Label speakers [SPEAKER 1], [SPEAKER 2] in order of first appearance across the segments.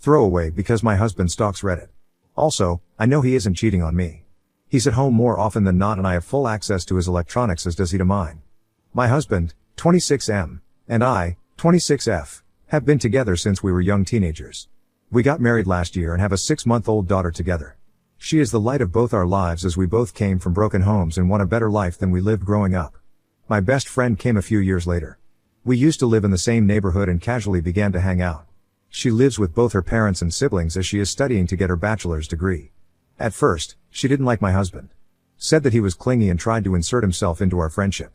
[SPEAKER 1] Throwaway because my husband stalks Reddit. Also, I know he isn't cheating on me. He's at home more often than not and I have full access to his electronics as does he to mine. My husband, 26M, and I, 26F, have been together since we were young teenagers. We got married last year and have a 6-month-old daughter together. She is the light of both our lives as we both came from broken homes and want a better life than we lived growing up. My best friend came a few years later. We used to live in the same neighborhood and casually began to hang out. She lives with both her parents and siblings as she is studying to get her bachelor's degree. At first, she didn't like my husband. Said that he was clingy and tried to insert himself into our friendship.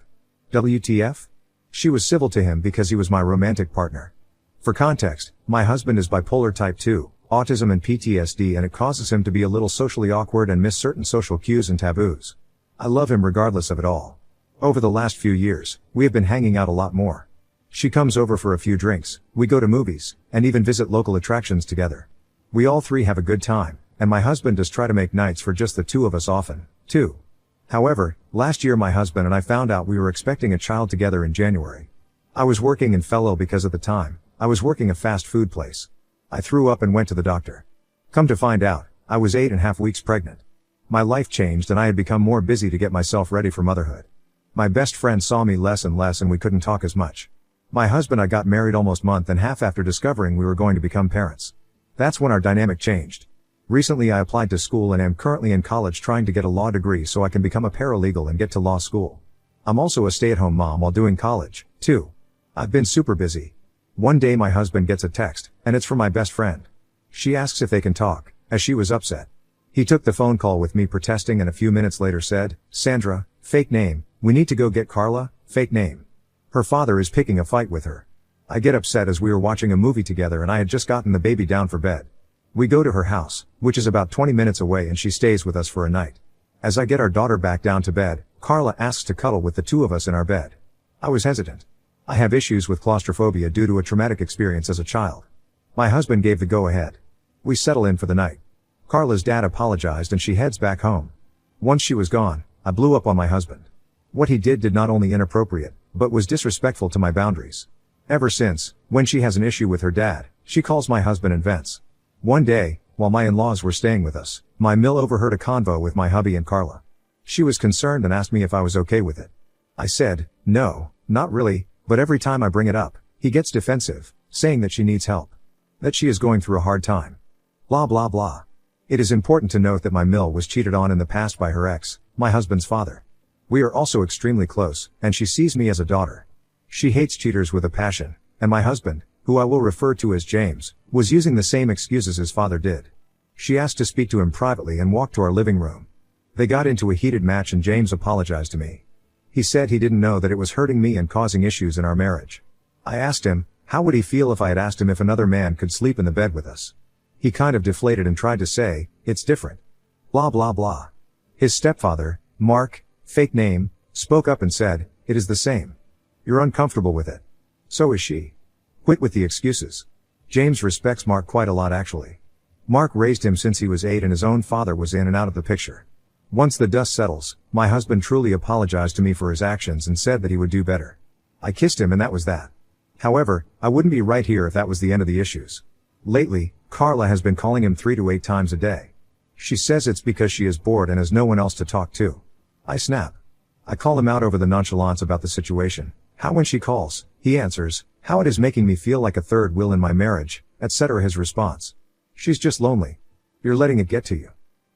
[SPEAKER 1] WTF? She was civil to him because he was my romantic partner. For context, my husband is bipolar type 2, autism and PTSD, and it causes him to be a little socially awkward and miss certain social cues and taboos. I love him regardless of it all. Over the last few years, we have been hanging out a lot more. She comes over for a few drinks, we go to movies, and even visit local attractions together. We all three have a good time, and my husband does try to make nights for just the two of us often, too. However, last year my husband and I found out we were expecting a child together in January. I was working and fell ill because at the time, I was working a fast food place. I threw up and went to the doctor. Come to find out, I was 8.5 weeks pregnant. My life changed and I had become more busy to get myself ready for motherhood. My best friend saw me less and less and we couldn't talk as much. My husband and I got married almost a month and a half after discovering we were going to become parents. That's when our dynamic changed. Recently I applied to school and am currently in college trying to get a law degree so I can become a paralegal and get to law school. I'm also a stay-at-home mom while doing college, too. I've been super busy. One day my husband gets a text, and it's from my best friend. She asks if they can talk, as she was upset. He took the phone call with me protesting and a few minutes later said, "Sandra, fake name, we need to go get Carla, fake name. Her father is picking a fight with her." I get upset as we were watching a movie together and I had just gotten the baby down for bed. We go to her house, which is about 20 minutes away, and she stays with us for a night. As I get our daughter back down to bed, Carla asks to cuddle with the two of us in our bed. I was hesitant. I have issues with claustrophobia due to a traumatic experience as a child. My husband gave the go-ahead. We settle in for the night. Carla's dad apologized and she heads back home. Once she was gone, I blew up on my husband. What he did not only inappropriate, but was disrespectful to my boundaries. Ever since, when she has an issue with her dad, she calls my husband and vents. One day, while my in-laws were staying with us, my mill overheard a convo with my hubby and Carla. She was concerned and asked me if I was okay with it. I said, no, not really, but every time I bring it up, he gets defensive, saying that she needs help. That she is going through a hard time. Blah blah blah. It is important to note that my mill was cheated on in the past by her ex, my husband's father. We are also extremely close, and she sees me as a daughter. She hates cheaters with a passion, and my husband, who I will refer to as James, was using the same excuses his father did. She asked to speak to him privately and walked to our living room. They got into a heated match and James apologized to me. He said he didn't know that it was hurting me and causing issues in our marriage. I asked him, how would he feel if I had asked him if another man could sleep in the bed with us? He kind of deflated and tried to say, it's different. Blah blah blah. His stepfather, Mark, fake name, spoke up and said, it is the same. You're uncomfortable with it. So is she. Quit with the excuses. James respects Mark quite a lot actually. Mark raised him since he was 8 and his own father was in and out of the picture. Once the dust settles, my husband truly apologized to me for his actions and said that he would do better. I kissed him and that was that. However, I wouldn't be right here if that was the end of the issues. Lately, Carla has been calling him 3 to 8 times a day. She says it's because she is bored and has no one else to talk to. I snap. I call him out over the nonchalance about the situation, how when she calls, he answers, how it is making me feel like a third wheel in my marriage, etc. His response. She's just lonely. You're letting it get to you.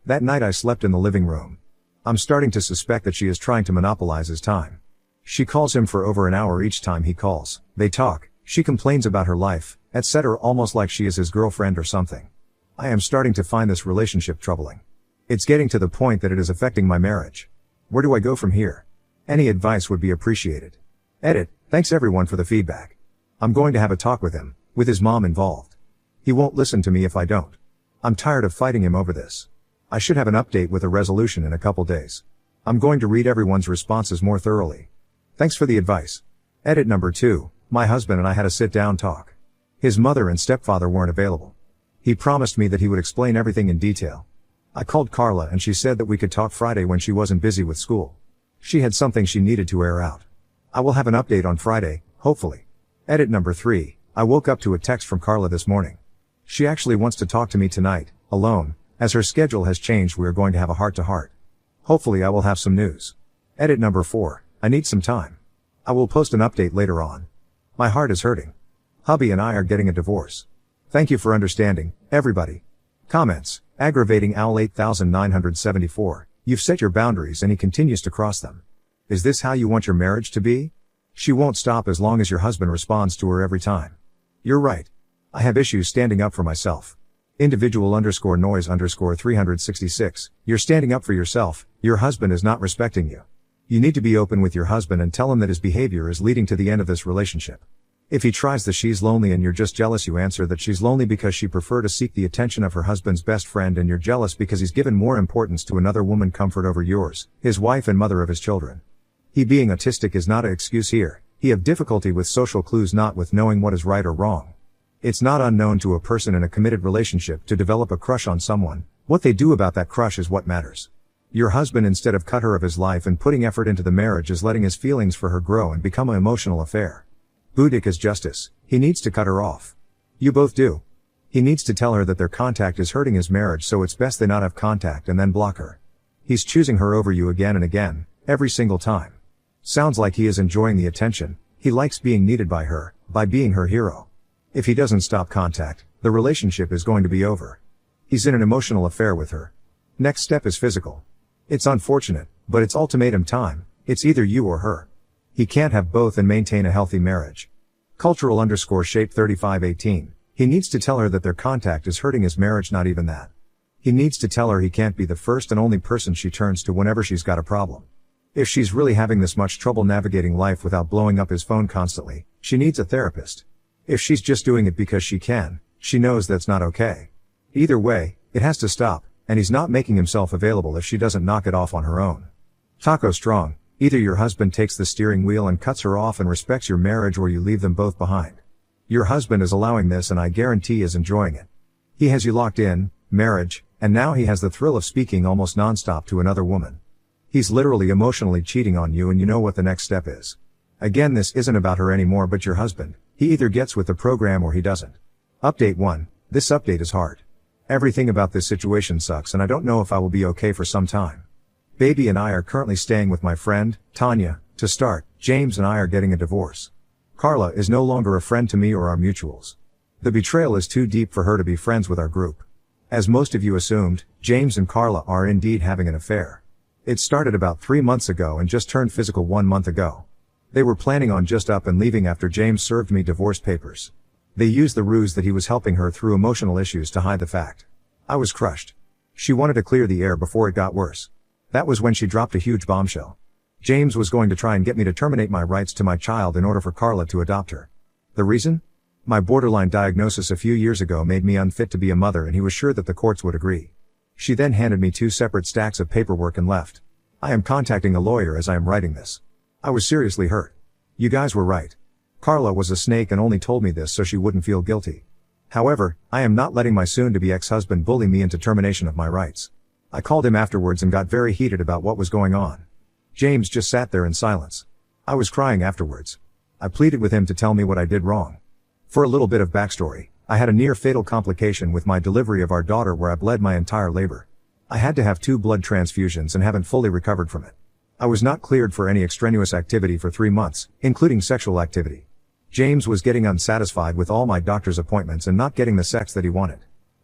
[SPEAKER 1] That night I slept in the living room. I'm starting to suspect that she is trying to monopolize his time. She calls him for over an hour each time he calls. They talk, she complains about her life, etc. almost like she is his girlfriend or something. I am starting to find this relationship troubling. It's getting to the point that it is affecting my marriage. Where do I go from here? Any advice would be appreciated. Edit, thanks everyone for the feedback. I'm going to have a talk with him, with his mom involved. He won't listen to me if I don't. I'm tired of fighting him over this. I should have an update with a resolution in a couple days. I'm going to read everyone's responses more thoroughly. Thanks for the advice. Edit number 2, my husband and I had a sit-down talk. His mother and stepfather weren't available. He promised me that he would explain everything in detail. I called Carla and she said that we could talk Friday when she wasn't busy with school. She had something she needed to air out. I will have an update on Friday, hopefully. Edit number 3, I woke up to a text from Carla this morning. She actually wants to talk to me tonight, alone. As her schedule has changed, we are going to have a heart-to-heart. Hopefully I will have some news. Edit number 4. I need some time. I will post an update later on. My heart is hurting. Hubby and I are getting a divorce. Thank you for understanding, everybody. Comments. Aggravating Owl 8974. You've set your boundaries and he continues to cross them. Is this how you want your marriage to be? She won't stop as long as your husband responds to her every time. You're right. I have issues standing up for myself. Individual_noise_366. You're standing up for yourself. Your husband is not respecting you. You need to be open with your husband and tell him that his behavior is leading to the end of this relationship. If he tries the she's lonely and you're just jealous, you answer that she's lonely because she prefer to seek the attention of her husband's best friend, and you're jealous because he's given more importance to another woman comfort over yours, his wife and mother of his children. He being autistic is not an excuse here. He have difficulty with social clues, not with knowing what is right or wrong. It's not unknown to a person in a committed relationship to develop a crush on someone. What they do about that crush is what matters. Your husband, instead of cut her of his life and putting effort into the marriage, is letting his feelings for her grow and become an emotional affair. Budik is justice. He needs to cut her off. You both do. He needs to tell her that their contact is hurting his marriage, so it's best they not have contact, and then block her. He's choosing her over you again and again, every single time. Sounds like he is enjoying the attention. He likes being needed by her, by being her hero. If he doesn't stop contact, the relationship is going to be over. He's in an emotional affair with her. Next step is physical. It's unfortunate, but it's ultimatum time. It's either you or her. He can't have both and maintain a healthy marriage. Cultural_shape 3518. He needs to tell her that their contact is hurting his marriage, not even that. He needs to tell her he can't be the first and only person she turns to whenever she's got a problem. If she's really having this much trouble navigating life without blowing up his phone constantly, she needs a therapist. If she's just doing it because she can, she knows that's not okay. Either way, it has to stop, and he's not making himself available if she doesn't knock it off on her own. Taco Strong. Either your husband takes the steering wheel and cuts her off and respects your marriage, or you leave them both behind. Your husband is allowing this, and I guarantee is enjoying it. He has you locked in, marriage, and now he has the thrill of speaking almost nonstop to another woman. He's literally emotionally cheating on you, and you know what the next step is. Again, this isn't about her anymore but your husband. He either gets with the program or he doesn't. Update 1. This update is hard. Everything about this situation sucks, and I don't know if I will be okay for some time. Baby and I are currently staying with my friend, Tanya. To start, James and I are getting a divorce. Carla is no longer a friend to me or our mutuals. The betrayal is too deep for her to be friends with our group. As most of you assumed, James and Carla are indeed having an affair. It started about 3 months ago and just turned physical 1 month ago. They were planning on just up and leaving after James served me divorce papers. They used the ruse that he was helping her through emotional issues to hide the fact. I was crushed. She wanted to clear the air before it got worse. That was when she dropped a huge bombshell. James was going to try and get me to terminate my rights to my child in order for Carla to adopt her. The reason? My borderline diagnosis a few years ago made me unfit to be a mother, and he was sure that the courts would agree. She then handed me 2 separate stacks of paperwork and left. I am contacting a lawyer as I am writing this. I was seriously hurt. You guys were right. Carla was a snake and only told me this so she wouldn't feel guilty. However, I am not letting my soon-to-be ex-husband bully me into termination of my rights. I called him afterwards and got very heated about what was going on. James just sat there in silence. I was crying afterwards. I pleaded with him to tell me what I did wrong. For a little bit of backstory, I had a near-fatal complication with my delivery of our daughter where I bled my entire labor. I had to have 2 blood transfusions and haven't fully recovered from it. I was not cleared for any extraneous activity for 3 months, including sexual activity. James was getting unsatisfied with all my doctor's appointments and not getting the sex that he wanted.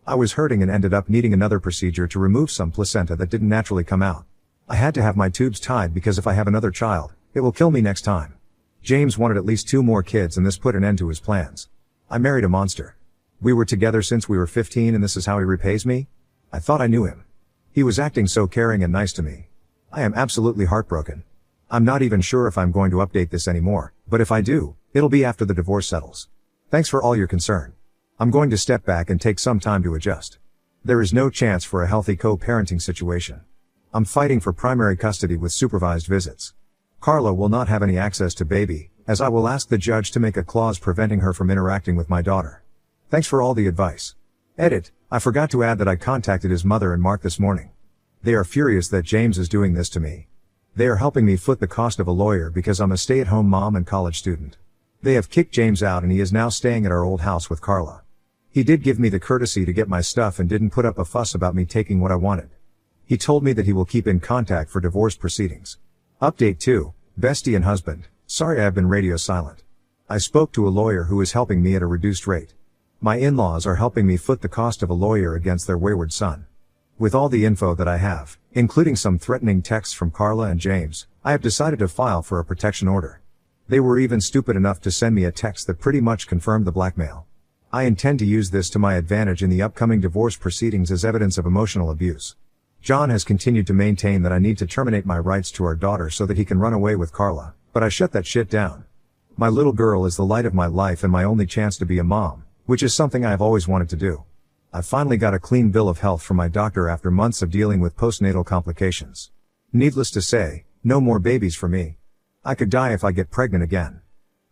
[SPEAKER 1] I was hurting and ended up needing another procedure to remove some placenta that didn't naturally come out. I had to have my tubes tied because if I have another child, it will kill me next time. James wanted at least 2 more kids, and this put an end to his plans. I married a monster. We were together since we were 15, and this is how he repays me? I thought I knew him. He was acting so caring and nice to me. I am absolutely heartbroken. I'm not even sure if I'm going to update this anymore, but if I do, it'll be after the divorce settles. Thanks for all your concern. I'm going to step back and take some time to adjust. There is no chance for a healthy co-parenting situation. I'm fighting for primary custody with supervised visits. Carla will not have any access to baby, as I will ask the judge to make a clause preventing her from interacting with my daughter. Thanks for all the advice. Edit. I forgot to add that I contacted his mother and Mark this morning. They are furious that James is doing this to me. They are helping me foot the cost of a lawyer because I'm a stay-at-home mom and college student. They have kicked James out and he is now staying at our old house with Carla. He did give me the courtesy to get my stuff and didn't put up a fuss about me taking what I wanted. He told me that he will keep in contact for divorce proceedings. Update 2, bestie and husband, sorry I've been radio silent. I spoke to a lawyer who is helping me at a reduced rate. My in-laws are helping me foot the cost of a lawyer against their wayward son. With all the info that I have, including some threatening texts from Carla and James, I have decided to file for a protection order. They were even stupid enough to send me a text that pretty much confirmed the blackmail. I intend to use this to my advantage in the upcoming divorce proceedings as evidence of emotional abuse. John has continued to maintain that I need to terminate my rights to our daughter so that he can run away with Carla, but I shut that shit down. My little girl is the light of my life and my only chance to be a mom, which is something I have always wanted to do. I finally got a clean bill of health from my doctor after months of dealing with postnatal complications. Needless to say, no more babies for me. I could die if I get pregnant again.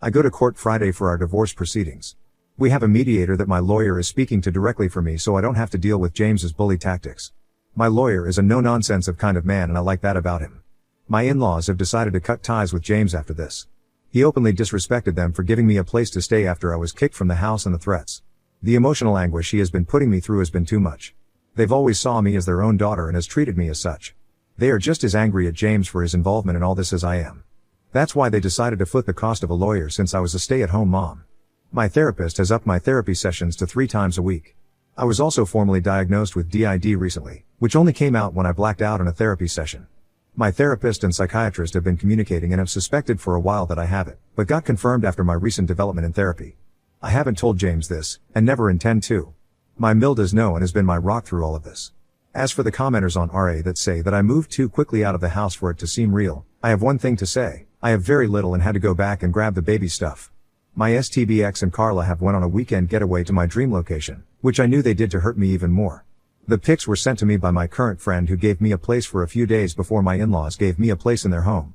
[SPEAKER 1] I go to court Friday for our divorce proceedings. We have a mediator that my lawyer is speaking to directly for me so I don't have to deal with James's bully tactics. My lawyer is a no-nonsense kind of man and I like that about him. My in-laws have decided to cut ties with James after this. He openly disrespected them for giving me a place to stay after I was kicked from the house and the threats. The emotional anguish he has been putting me through has been too much. They've always saw me as their own daughter and has treated me as such. They are just as angry at James for his involvement in all this as I am. That's why they decided to foot the cost of a lawyer since I was a stay-at-home mom. My therapist has upped my therapy sessions to 3 times a week. I was also formally diagnosed with DID recently, which only came out when I blacked out in a therapy session. My therapist and psychiatrist have been communicating and have suspected for a while that I have it, but got confirmed after my recent development in therapy. I haven't told James this, and never intend to. My mill does know and has been my rock through all of this. As for the commenters on RA that say that I moved too quickly out of the house for it to seem real, I have one thing to say, I have very little and had to go back and grab the baby stuff. My STBX and Carla have went on a weekend getaway to my dream location, which I knew they did to hurt me even more. The pics were sent to me by my current friend who gave me a place for a few days before my in-laws gave me a place in their home.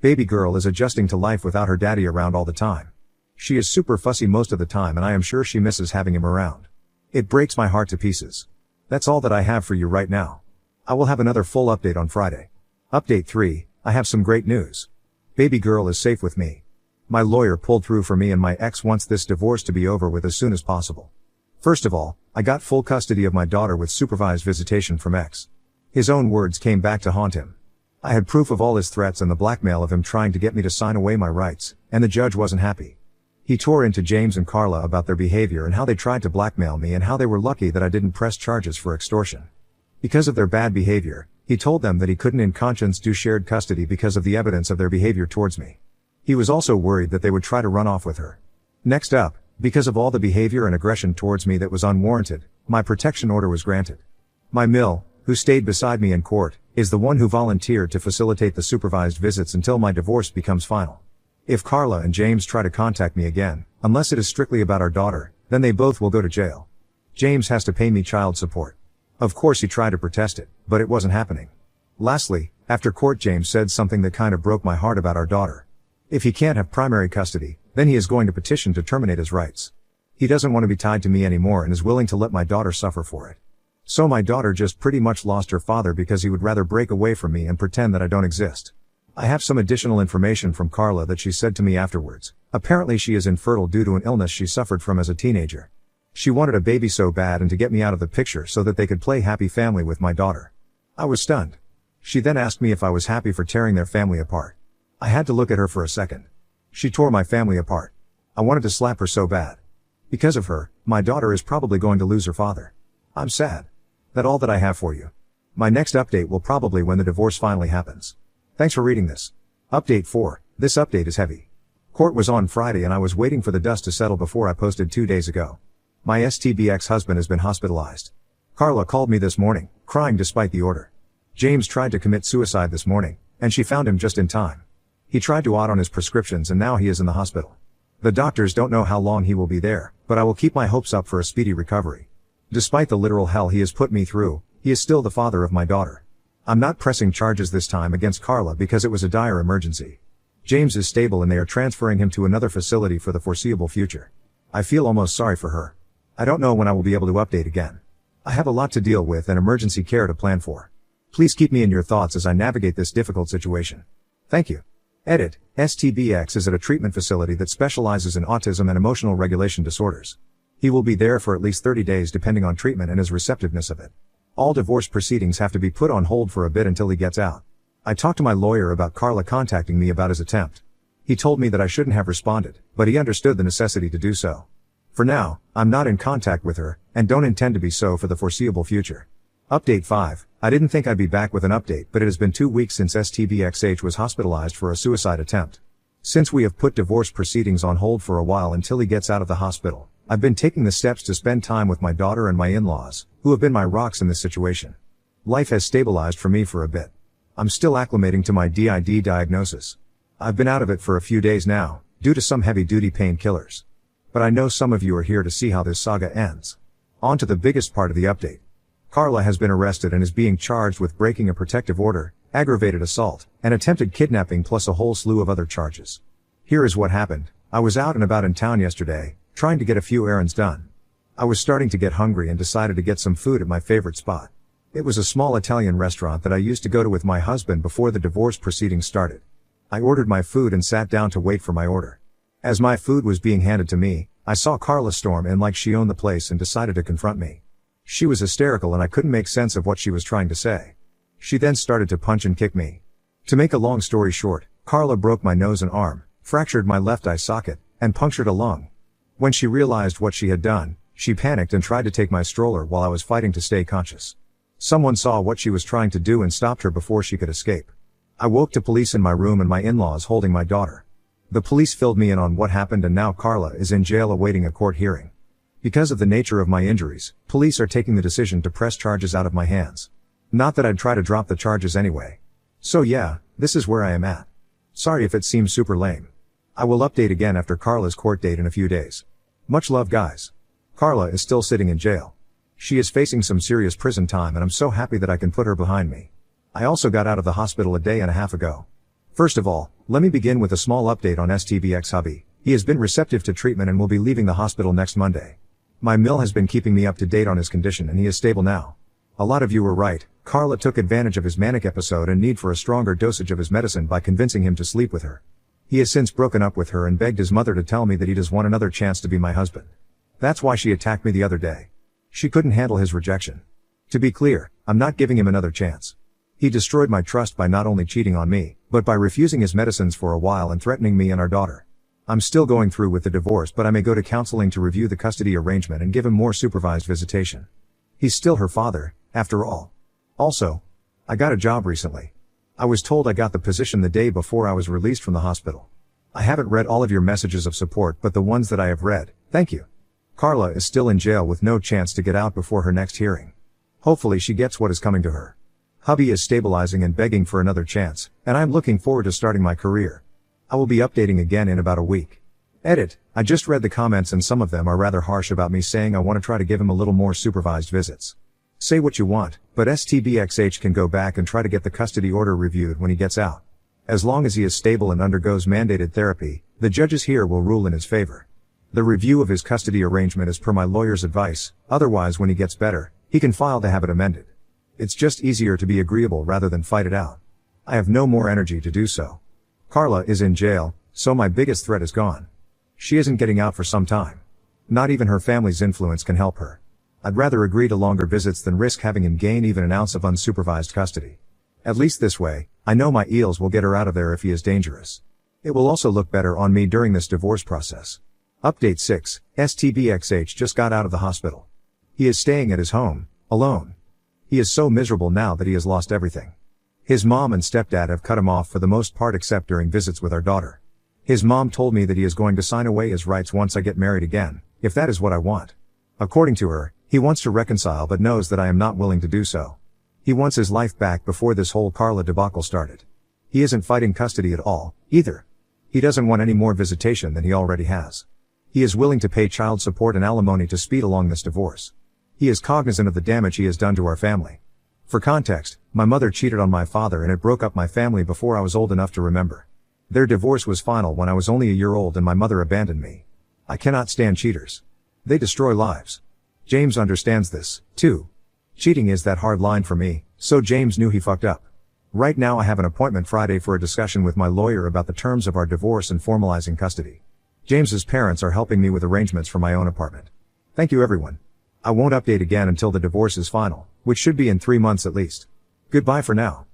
[SPEAKER 1] Baby girl is adjusting to life without her daddy around all the time. She is super fussy most of the time and I am sure she misses having him around. It breaks my heart to pieces. That's all that I have for you right now. I will have another full update on Friday. Update 3, I have some great news. Baby girl is safe with me. My lawyer pulled through for me and my ex wants this divorce to be over with as soon as possible. First of all, I got full custody of my daughter with supervised visitation from ex. His own words came back to haunt him. I had proof of all his threats and the blackmail of him trying to get me to sign away my rights, and the judge wasn't happy. He tore into James and Carla about their behavior and how they tried to blackmail me and how they were lucky that I didn't press charges for extortion. Because of their bad behavior, he told them that he couldn't in conscience do shared custody because of the evidence of their behavior towards me. He was also worried that they would try to run off with her. Next up, because of all the behavior and aggression towards me that was unwarranted, my protection order was granted. My mill, who stayed beside me in court, is the one who volunteered to facilitate the supervised visits until my divorce becomes final. If Carla and James try to contact me again, unless it is strictly about our daughter, then they both will go to jail. James has to pay me child support. Of course he tried to protest it, but it wasn't happening. Lastly, after court James said something that kind of broke my heart about our daughter. If he can't have primary custody, then he is going to petition to terminate his rights. He doesn't want to be tied to me anymore and is willing to let my daughter suffer for it. So my daughter just pretty much lost her father because he would rather break away from me and pretend that I don't exist. I have some additional information from Carla that she said to me afterwards. Apparently she is infertile due to an illness she suffered from as a teenager. She wanted a baby so bad and to get me out of the picture so that they could play happy family with my daughter. I was stunned. She then asked me if I was happy for tearing their family apart. I had to look at her for a second. She tore my family apart. I wanted to slap her so bad. Because of her, my daughter is probably going to lose her father. I'm sad. That's all that I have for you. My next update will probably when the divorce finally happens. Thanks for reading this. Update 4, this update is heavy. Court was on Friday and I was waiting for the dust to settle before I posted 2 days ago. My STBX husband has been hospitalized. Carla called me this morning, crying despite the order. James tried to commit suicide this morning, and she found him just in time. He tried to add on his prescriptions and now he is in the hospital. The doctors don't know how long he will be there, but I will keep my hopes up for a speedy recovery. Despite the literal hell he has put me through, he is still the father of my daughter. I'm not pressing charges this time against Carla because it was a dire emergency. James is stable and they are transferring him to another facility for the foreseeable future. I feel almost sorry for her. I don't know when I will be able to update again. I have a lot to deal with and emergency care to plan for. Please keep me in your thoughts as I navigate this difficult situation. Thank you. Edit, STBX is at a treatment facility that specializes in autism and emotional regulation disorders. He will be there for at least 30 days depending on treatment and his receptiveness of it. All divorce proceedings have to be put on hold for a bit until he gets out. I talked to my lawyer about Carla contacting me about his attempt. He told me that I shouldn't have responded, but he understood the necessity to do so. For now, I'm not in contact with her, and don't intend to be so for the foreseeable future. Update 5. I didn't think I'd be back with an update, but it has been 2 weeks since STBXH was hospitalized for a suicide attempt. Since we have put divorce proceedings on hold for a while until he gets out of the hospital, I've been taking the steps to spend time with my daughter and my in-laws, who have been my rocks in this situation. Life has stabilized for me for a bit. I'm still acclimating to my DID diagnosis. I've been out of it for a few days now, due to some heavy-duty painkillers. But I know some of you are here to see how this saga ends. On to the biggest part of the update. Carla has been arrested and is being charged with breaking a protective order, aggravated assault, and attempted kidnapping plus a whole slew of other charges. Here is what happened. I was out and about in town yesterday, trying to get a few errands done. I was starting to get hungry and decided to get some food at my favorite spot. It was a small Italian restaurant that I used to go to with my husband before the divorce proceedings started. I ordered my food and sat down to wait for my order. As my food was being handed to me, I saw Carla storm in like she owned the place and decided to confront me. She was hysterical and I couldn't make sense of what she was trying to say. She then started to punch and kick me. To make a long story short, Carla broke my nose and arm, fractured my left eye socket, and punctured a lung. When she realized what she had done, she panicked and tried to take my stroller while I was fighting to stay conscious. Someone saw what she was trying to do and stopped her before she could escape. I woke to police in my room and my in-laws holding my daughter. The police filled me in on what happened and now Carla is in jail awaiting a court hearing. Because of the nature of my injuries, police are taking the decision to press charges out of my hands. Not that I'd try to drop the charges anyway. So yeah, this is where I am at. Sorry if it seems super lame. I will update again after Carla's court date in a few days. Much love guys. Carla is still sitting in jail. She is facing some serious prison time and I'm so happy that I can put her behind me. I also got out of the hospital a day and a half ago. First of all, let me begin with a small update on STBX hubby. He has been receptive to treatment and will be leaving the hospital next Monday. My mill has been keeping me up to date on his condition and he is stable now. A lot of you were right, Carla took advantage of his manic episode and need for a stronger dosage of his medicine by convincing him to sleep with her. He has since broken up with her and begged his mother to tell me that he does want another chance to be my husband. That's why she attacked me the other day. She couldn't handle his rejection. To be clear, I'm not giving him another chance. He destroyed my trust by not only cheating on me, but by refusing his medicines for a while and threatening me and our daughter. I'm still going through with the divorce, but I may go to counseling to review the custody arrangement and give him more supervised visitation. He's still her father, after all. Also, I got a job recently. I was told I got the position the day before I was released from the hospital. I haven't read all of your messages of support, but the ones that I have read, thank you. Carla is still in jail with no chance to get out before her next hearing. Hopefully she gets what is coming to her. Hubby is stabilizing and begging for another chance, and I'm looking forward to starting my career. I will be updating again in about a week. Edit. I just read the comments and some of them are rather harsh about me saying I want to try to give him a little more supervised visits. Say what you want, but STBXH can go back and try to get the custody order reviewed when he gets out. As long as he is stable and undergoes mandated therapy, the judges here will rule in his favor. The review of his custody arrangement is per my lawyer's advice, otherwise when he gets better, he can file to have it amended. It's just easier to be agreeable rather than fight it out. I have no more energy to do so. Carla is in jail, so my biggest threat is gone. She isn't getting out for some time. Not even her family's influence can help her. I'd rather agree to longer visits than risk having him gain even an ounce of unsupervised custody. At least this way, I know my eels will get her out of there if he is dangerous. It will also look better on me during this divorce process. Update 6, STBXH just got out of the hospital. He is staying at his home, alone. He is so miserable now that he has lost everything. His mom and stepdad have cut him off for the most part except during visits with our daughter. His mom told me that he is going to sign away his rights once I get married again, if that is what I want. According to her, he wants to reconcile but knows that I am not willing to do so. He wants his life back before this whole Carla debacle started. He isn't fighting custody at all, either. He doesn't want any more visitation than he already has. He is willing to pay child support and alimony to speed along this divorce. He is cognizant of the damage he has done to our family. For context, my mother cheated on my father and it broke up my family before I was old enough to remember. Their divorce was final when I was only a year old and my mother abandoned me. I cannot stand cheaters. They destroy lives. James understands this, too. Cheating is that hard line for me, so James knew he fucked up. Right now I have an appointment Friday for a discussion with my lawyer about the terms of our divorce and formalizing custody. James's parents are helping me with arrangements for my own apartment. Thank you everyone. I won't update again until the divorce is final, which should be in 3 months at least. Goodbye for now.